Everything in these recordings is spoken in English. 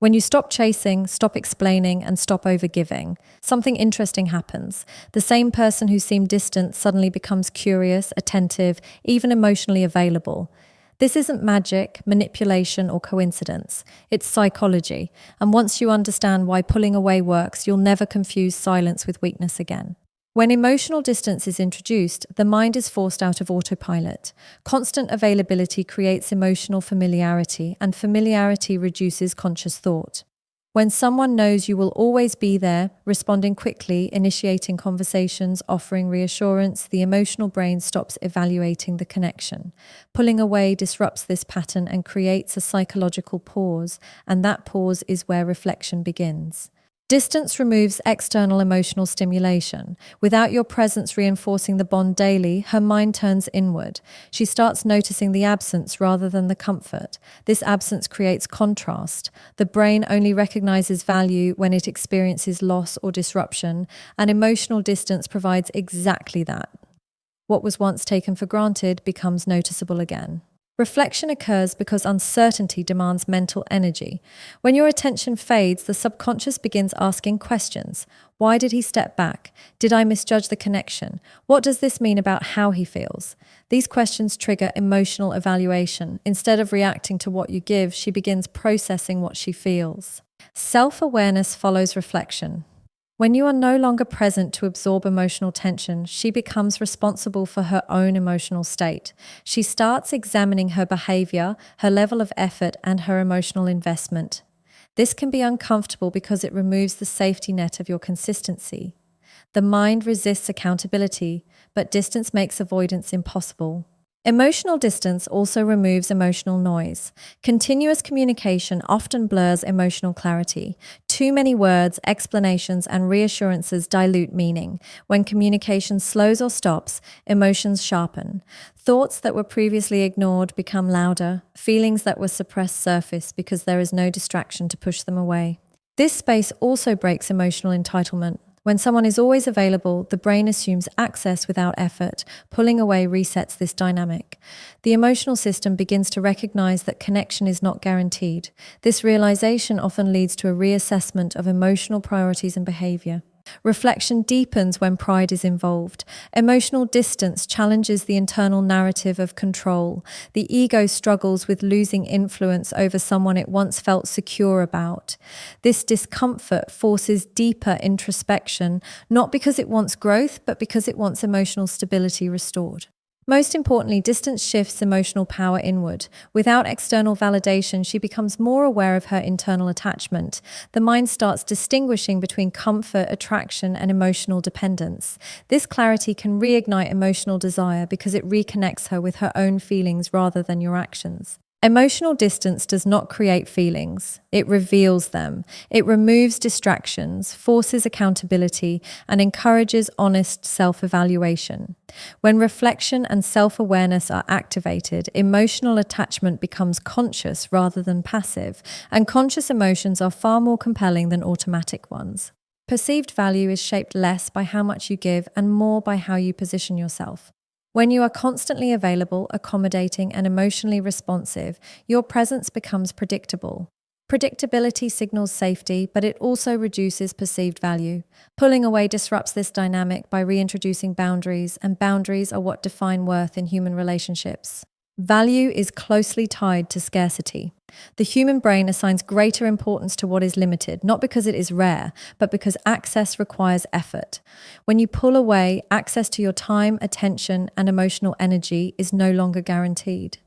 When you stop chasing, stop explaining, and stop overgiving, something interesting happens. The same person who seemed distant suddenly becomes curious, attentive, even emotionally available. This isn't magic, manipulation, or coincidence. It's psychology. And once you understand why pulling away works, you'll never confuse silence with weakness again. When emotional distance is introduced, the mind is forced out of autopilot. Constant availability creates emotional familiarity, and familiarity reduces conscious thought. When someone knows you will always be there, responding quickly, initiating conversations, offering reassurance, the emotional brain stops evaluating the connection. Pulling away disrupts this pattern and creates a psychological pause, and that pause is where reflection begins. Distance removes external emotional stimulation. Without your presence reinforcing the bond daily, her mind turns inward. She starts noticing the absence rather than the comfort. This absence creates contrast. The brain only recognizes value when it experiences loss or disruption, and emotional distance provides exactly that. What was once taken for granted becomes noticeable again. Reflection occurs because uncertainty demands mental energy. When your attention fades, the subconscious begins asking questions. Why did he step back? Did I misjudge the connection? What does this mean about how he feels? These questions trigger emotional evaluation. Instead of reacting to what you give, she begins processing what she feels. Self-awareness follows reflection. When you are no longer present to absorb emotional tension, she becomes responsible for her own emotional state. She starts examining her behavior, her level of effort, and her emotional investment. This can be uncomfortable because it removes the safety net of your consistency. The mind resists accountability, but distance makes avoidance impossible. Emotional distance also removes emotional noise. Continuous communication often blurs emotional clarity. Too many words, explanations, and reassurances dilute meaning. When communication slows or stops, emotions sharpen. Thoughts that were previously ignored become louder. Feelings that were suppressed surface because there is no distraction to push them away. This space also breaks emotional entitlement. When someone is always available, the brain assumes access without effort. Pulling away resets this dynamic. The emotional system begins to recognize that connection is not guaranteed. This realization often leads to a reassessment of emotional priorities and behavior. Reflection deepens when pride is involved. Emotional distance challenges the internal narrative of control. The ego struggles with losing influence over someone it once felt secure about. This discomfort forces deeper introspection, not because it wants growth, but because it wants emotional stability restored. Most importantly, distance shifts emotional power inward. Without external validation, she becomes more aware of her internal attachment. The mind starts distinguishing between comfort, attraction, and emotional dependence. This clarity can reignite emotional desire because it reconnects her with her own feelings rather than your actions. Emotional distance does not create feelings. It reveals them. It removes distractions, forces accountability, and encourages honest self-evaluation. When reflection and self-awareness are activated, emotional attachment becomes conscious rather than passive, and conscious emotions are far more compelling than automatic ones. Perceived value is shaped less by how much you give and more by how you position yourself. When you are constantly available, accommodating, and emotionally responsive, your presence becomes predictable. Predictability signals safety, but it also reduces perceived value. Pulling away disrupts this dynamic by reintroducing boundaries, and boundaries are what define worth in human relationships. Value is closely tied to scarcity. The human brain assigns greater importance to what is limited, not because it is rare, but because access requires effort. When you pull away, access to your time, attention, and emotional energy is no longer guaranteed.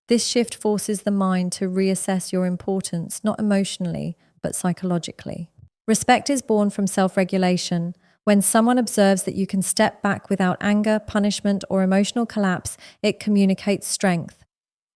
This shift forces the mind to reassess your importance, not emotionally, but psychologically. Respect is born from self-regulation. When someone observes that you can step back without anger, punishment, or emotional collapse, it communicates strength.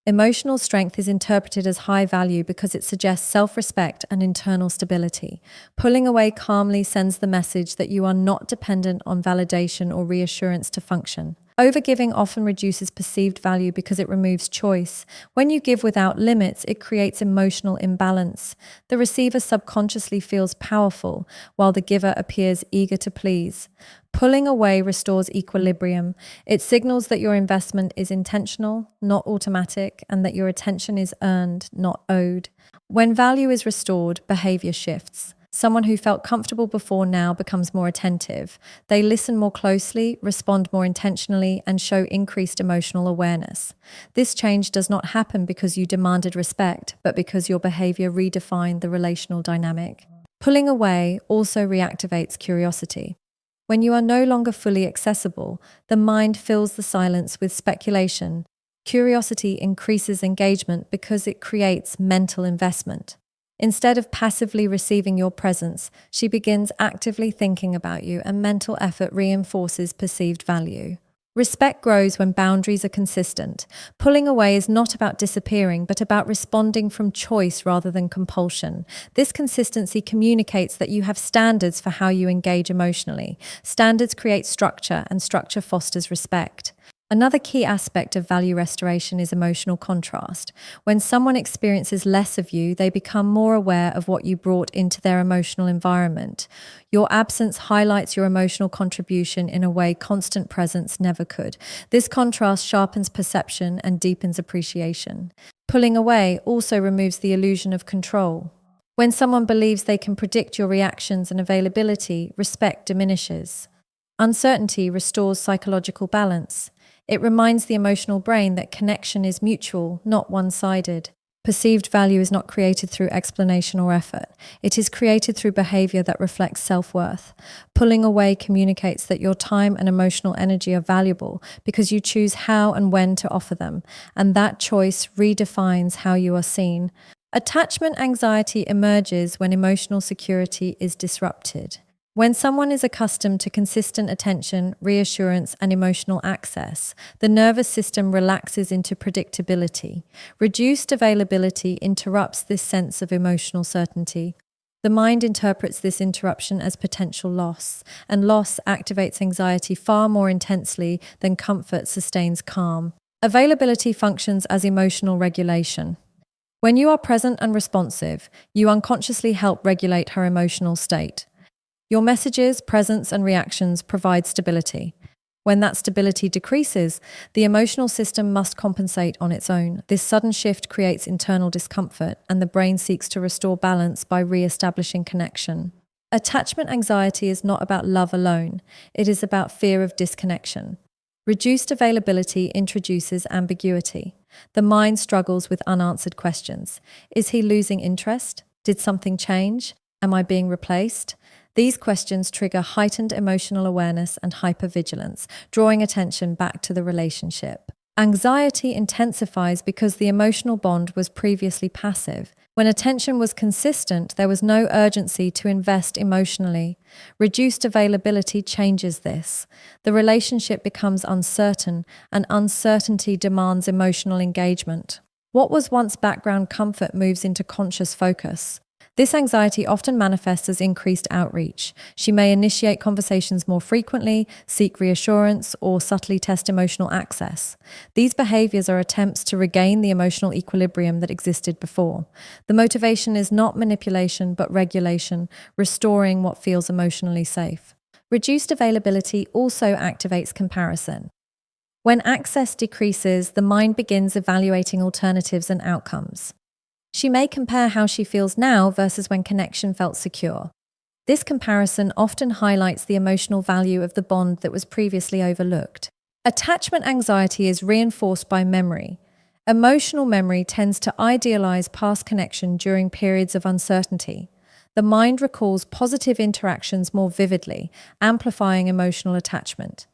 Emotional strength is interpreted as high value because it suggests self-respect and internal stability. Pulling away calmly sends the message that you are not dependent on validation or reassurance to function. Overgiving often reduces perceived value because it removes choice. When you give without limits, it creates emotional imbalance. The receiver subconsciously feels powerful, while the giver appears eager to please. Pulling away restores equilibrium. It signals that your investment is intentional, not automatic, and that your attention is earned, not owed. When value is restored, behavior shifts. Someone who felt comfortable before now becomes more attentive. They listen more closely, respond more intentionally, and show increased emotional awareness. This change does not happen because you demanded respect, but because your behavior redefined the relational dynamic. Pulling away also reactivates curiosity. When you are no longer fully accessible, the mind fills the silence with speculation. Curiosity increases engagement because it creates mental investment. Instead of passively receiving your presence, she begins actively thinking about you, and mental effort reinforces perceived value. Respect grows when boundaries are consistent. Pulling away is not about disappearing, but about responding from choice rather than compulsion. This consistency communicates that you have standards for how you engage emotionally. Standards create structure, and structure fosters respect. Another key aspect of value restoration is emotional contrast. When someone experiences less of you, they become more aware of what you brought into their emotional environment. Your absence highlights your emotional contribution in a way constant presence never could. This contrast sharpens perception and deepens appreciation. Pulling away also removes the illusion of control. When someone believes they can predict your reactions and availability, respect diminishes. Uncertainty restores psychological balance. It reminds the emotional brain that connection is mutual, not one-sided. Perceived value is not created through explanation or effort. It is created through behavior that reflects self-worth. Pulling away communicates that your time and emotional energy are valuable because you choose how and when to offer them, and that choice redefines how you are seen. Attachment anxiety emerges when emotional security is disrupted. When someone is accustomed to consistent attention, reassurance, and emotional access, the nervous system relaxes into predictability. Reduced availability interrupts this sense of emotional certainty. The mind interprets this interruption as potential loss, and loss activates anxiety far more intensely than comfort sustains calm. Availability functions as emotional regulation. When you are present and responsive, you unconsciously help regulate her emotional state. Your messages, presence, and reactions provide stability. When that stability decreases, the emotional system must compensate on its own. This sudden shift creates internal discomfort, and the brain seeks to restore balance by re-establishing connection. Attachment anxiety is not about love alone. It is about fear of disconnection. Reduced availability introduces ambiguity. The mind struggles with unanswered questions. Is he losing interest? Did something change? Am I being replaced? These questions trigger heightened emotional awareness and hypervigilance, drawing attention back to the relationship. Anxiety intensifies because the emotional bond was previously passive. When attention was consistent, there was no urgency to invest emotionally. Reduced availability changes this. The relationship becomes uncertain, and uncertainty demands emotional engagement. What was once background comfort moves into conscious focus. This anxiety often manifests as increased outreach. She may initiate conversations more frequently, seek reassurance, or subtly test emotional access. These behaviors are attempts to regain the emotional equilibrium that existed before. The motivation is not manipulation, but regulation, restoring what feels emotionally safe. Reduced availability also activates comparison. When access decreases, the mind begins evaluating alternatives and outcomes. She may compare how she feels now versus when connection felt secure. This comparison often highlights the emotional value of the bond that was previously overlooked. Attachment anxiety is reinforced by memory. Emotional memory tends to idealize past connection during periods of uncertainty. The mind recalls positive interactions more vividly, amplifying emotional attachment.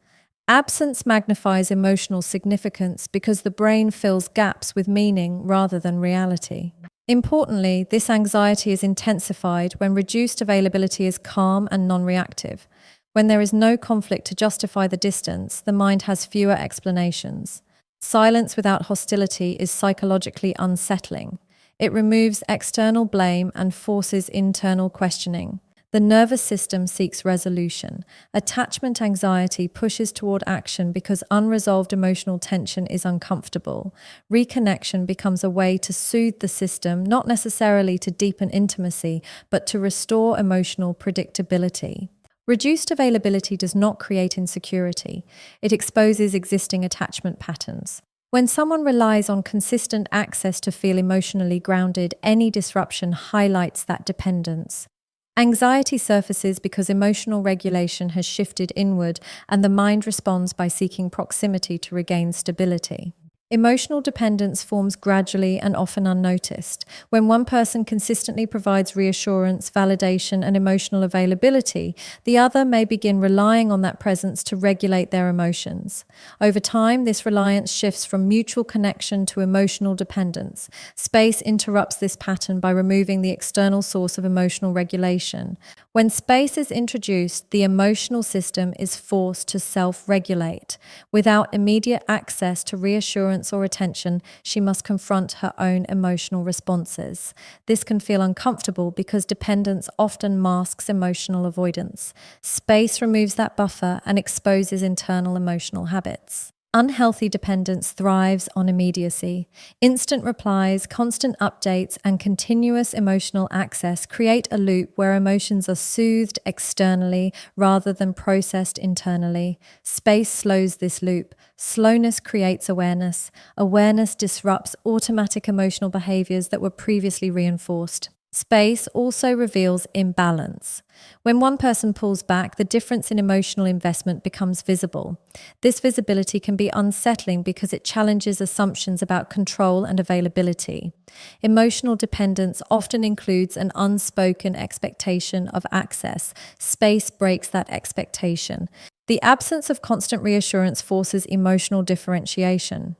Absence magnifies emotional significance because the brain fills gaps with meaning rather than reality. Importantly, this anxiety is intensified when reduced availability is calm and non-reactive. When there is no conflict to justify the distance, the mind has fewer explanations. Silence without hostility is psychologically unsettling. It removes external blame and forces internal questioning. The nervous system seeks resolution. Attachment anxiety pushes toward action because unresolved emotional tension is uncomfortable. Reconnection becomes a way to soothe the system, not necessarily to deepen intimacy, but to restore emotional predictability. Reduced availability does not create insecurity. It exposes existing attachment patterns. When someone relies on consistent access to feel emotionally grounded, any disruption highlights that dependence. Anxiety surfaces because emotional regulation has shifted inward and the mind responds by seeking proximity to regain stability. Emotional dependence forms gradually and often unnoticed. When one person consistently provides reassurance, validation, and emotional availability, the other may begin relying on that presence to regulate their emotions. Over time, this reliance shifts from mutual connection to emotional dependence. Space interrupts this pattern by removing the external source of emotional regulation. When space is introduced, the emotional system is forced to self-regulate. Without immediate access to reassurance or attention, she must confront her own emotional responses. This can feel uncomfortable because dependence often masks emotional avoidance. Space removes that buffer and exposes internal emotional habits. Unhealthy dependence thrives on immediacy. Instant replies, constant updates, and continuous emotional access create a loop where emotions are soothed externally rather than processed internally. Space slows this loop. Slowness creates awareness. Awareness disrupts automatic emotional behaviors that were previously reinforced. Space also reveals imbalance. When one person pulls back, the difference in emotional investment becomes visible. This visibility can be unsettling because it challenges assumptions about control and availability. Emotional dependence often includes an unspoken expectation of access. Space breaks that expectation. The absence of constant reassurance forces emotional differentiation.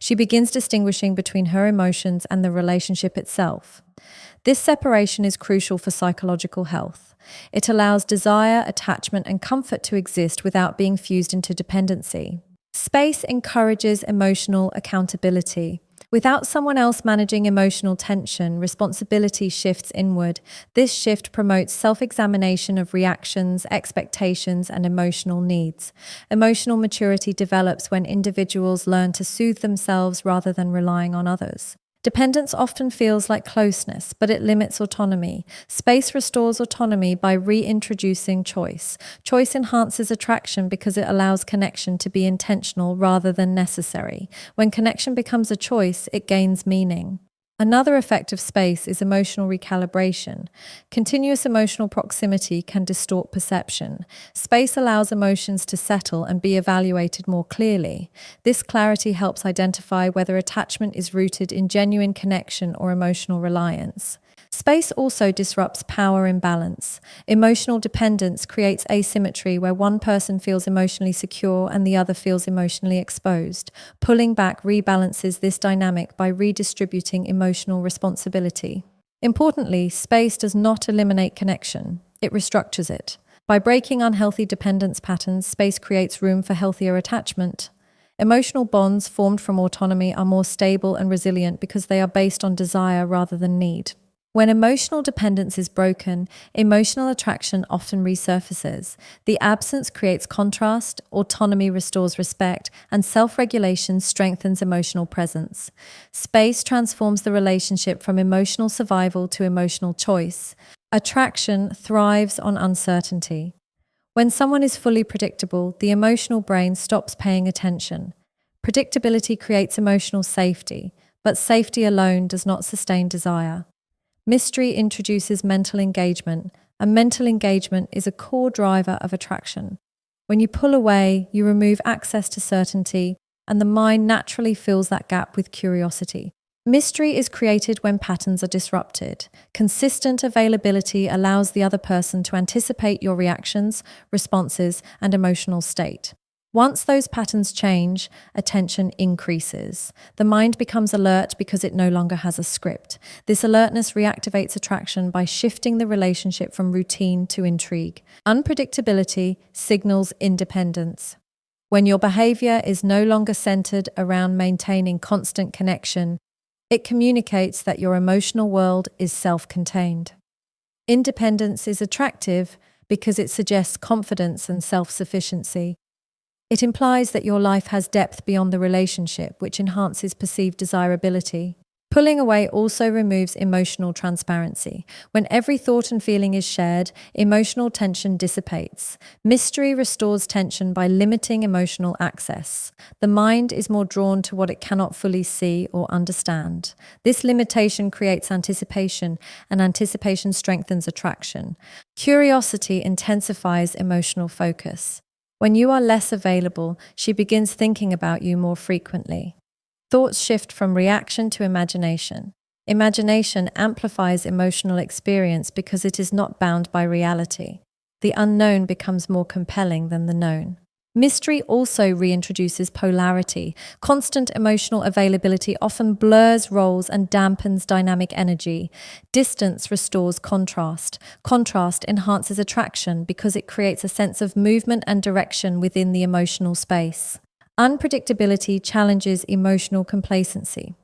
She begins distinguishing between her emotions and the relationship itself. This separation is crucial for psychological health. It allows desire, attachment, and comfort to exist without being fused into dependency. Space encourages emotional accountability. Without someone else managing emotional tension, responsibility shifts inward. This shift promotes self-examination of reactions, expectations, and emotional needs. Emotional maturity develops when individuals learn to soothe themselves rather than relying on others. Dependence often feels like closeness, but it limits autonomy. Space restores autonomy by reintroducing choice. Choice enhances attraction because it allows connection to be intentional rather than necessary. When connection becomes a choice, it gains meaning. Another effect of space is emotional recalibration. Continuous emotional proximity can distort perception. Space allows emotions to settle and be evaluated more clearly. This clarity helps identify whether attachment is rooted in genuine connection or emotional reliance. Space also disrupts power imbalance. Emotional dependence creates asymmetry where one person feels emotionally secure and the other feels emotionally exposed. Pulling back rebalances this dynamic by redistributing emotional responsibility. Importantly, space does not eliminate connection. It restructures it. By breaking unhealthy dependence patterns, space creates room for healthier attachment. Emotional bonds formed from autonomy are more stable and resilient because they are based on desire rather than need. When emotional dependence is broken, emotional attraction often resurfaces. The absence creates contrast, autonomy restores respect, and self-regulation strengthens emotional presence. Space transforms the relationship from emotional survival to emotional choice. Attraction thrives on uncertainty. When someone is fully predictable, the emotional brain stops paying attention. Predictability creates emotional safety, but safety alone does not sustain desire. Mystery introduces mental engagement, and mental engagement is a core driver of attraction. When you pull away, you remove access to certainty, and the mind naturally fills that gap with curiosity. Mystery is created when patterns are disrupted. Consistent availability allows the other person to anticipate your reactions, responses, and emotional state. Once those patterns change, attention increases. The mind becomes alert because it no longer has a script. This alertness reactivates attraction by shifting the relationship from routine to intrigue. Unpredictability signals independence. When your behavior is no longer centered around maintaining constant connection, it communicates that your emotional world is self-contained. Independence is attractive because it suggests confidence and self-sufficiency. It implies that your life has depth beyond the relationship, which enhances perceived desirability. Pulling away also removes emotional transparency. When every thought and feeling is shared, emotional tension dissipates. Mystery restores tension by limiting emotional access. The mind is more drawn to what it cannot fully see or understand. This limitation creates anticipation, and anticipation strengthens attraction. Curiosity intensifies emotional focus. When you are less available, she begins thinking about you more frequently. Thoughts shift from reaction to imagination. Imagination amplifies emotional experience because it is not bound by reality. The unknown becomes more compelling than the known. Mystery also reintroduces polarity. Constant emotional availability often blurs roles and dampens dynamic energy. Distance restores contrast. Contrast enhances attraction because it creates a sense of movement and direction within the emotional space. Unpredictability challenges emotional complacency.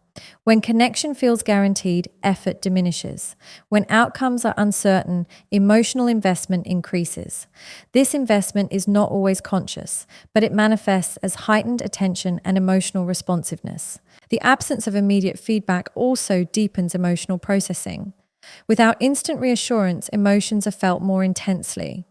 When connection feels guaranteed, effort diminishes. When outcomes are uncertain, emotional investment increases. This investment is not always conscious, but it manifests as heightened attention and emotional responsiveness. The absence of immediate feedback also deepens emotional processing. Without instant reassurance, emotions are felt more intensely.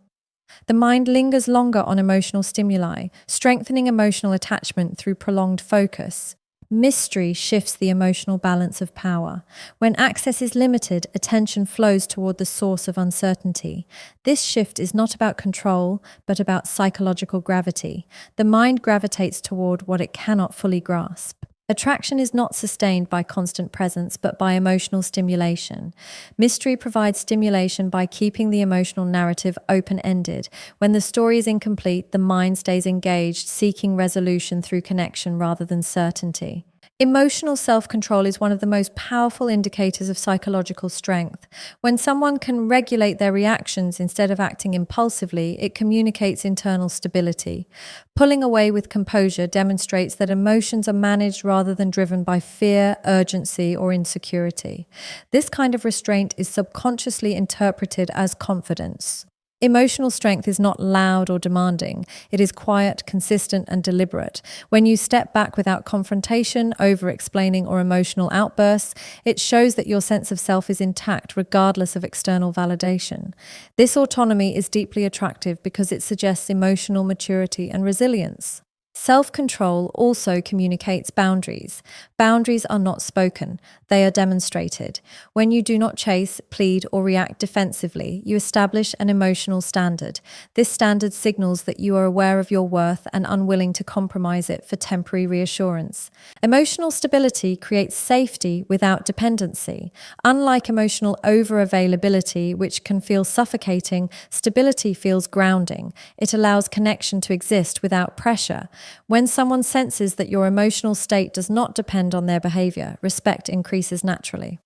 The mind lingers longer on emotional stimuli, strengthening emotional attachment through prolonged focus. Mystery shifts the emotional balance of power. When access is limited, attention flows toward the source of uncertainty. This shift is not about control, but about psychological gravity. The mind gravitates toward what it cannot fully grasp. Attraction is not sustained by constant presence, but by emotional stimulation. Mystery provides stimulation by keeping the emotional narrative open-ended. When the story is incomplete, the mind stays engaged, seeking resolution through connection rather than certainty. Emotional self-control is one of the most powerful indicators of psychological strength. When someone can regulate their reactions instead of acting impulsively, it communicates internal stability. Pulling away with composure demonstrates that emotions are managed rather than driven by fear, urgency, or insecurity. This kind of restraint is subconsciously interpreted as confidence. Emotional strength is not loud or demanding. It is quiet, consistent, and deliberate. When you step back without confrontation, over-explaining, or emotional outbursts, it shows that your sense of self is intact regardless of external validation. This autonomy is deeply attractive because it suggests emotional maturity and resilience. Self-control also communicates boundaries. Boundaries are not spoken, they are demonstrated. When you do not chase, plead, or react defensively, you establish an emotional standard. This standard signals that you are aware of your worth and unwilling to compromise it for temporary reassurance. Emotional stability creates safety without dependency. Unlike emotional over-availability, which can feel suffocating, stability feels grounding. It allows connection to exist without pressure. When someone senses that your emotional state does not depend on their behavior, respect increases naturally.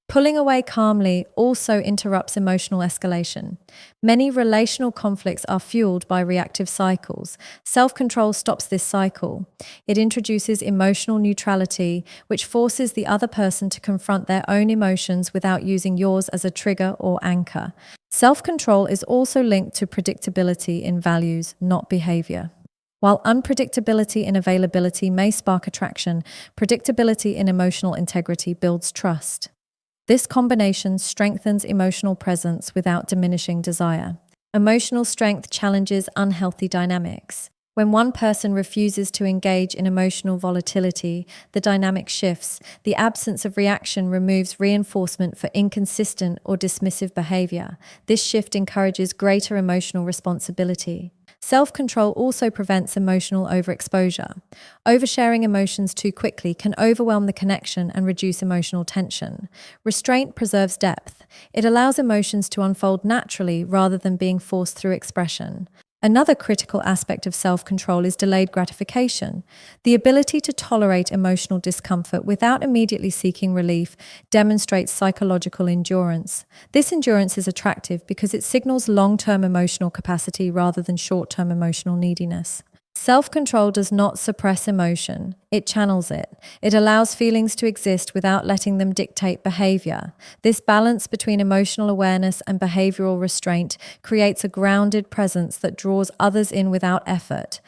Pulling away calmly also interrupts emotional escalation. Many relational conflicts are fueled by reactive cycles. Self-control stops this cycle. It introduces emotional neutrality, which forces the other person to confront their own emotions without using yours as a trigger or anchor. Self-control is also linked to predictability in values, not behavior. While unpredictability in availability may spark attraction, predictability in emotional integrity builds trust. This combination strengthens emotional presence without diminishing desire. Emotional strength challenges unhealthy dynamics. When one person refuses to engage in emotional volatility, the dynamic shifts. The absence of reaction removes reinforcement for inconsistent or dismissive behavior. This shift encourages greater emotional responsibility. Self-control also prevents emotional overexposure. Oversharing emotions too quickly can overwhelm the connection and reduce emotional tension. Restraint preserves depth. It allows emotions to unfold naturally rather than being forced through expression. Another critical aspect of self-control is delayed gratification. The ability to tolerate emotional discomfort without immediately seeking relief demonstrates psychological endurance. This endurance is attractive because it signals long-term emotional capacity rather than short-term emotional neediness. Self-control does not suppress emotion, it channels it. It allows feelings to exist without letting them dictate behavior. This balance between emotional awareness and behavioral restraint creates a grounded presence that draws others in without effort.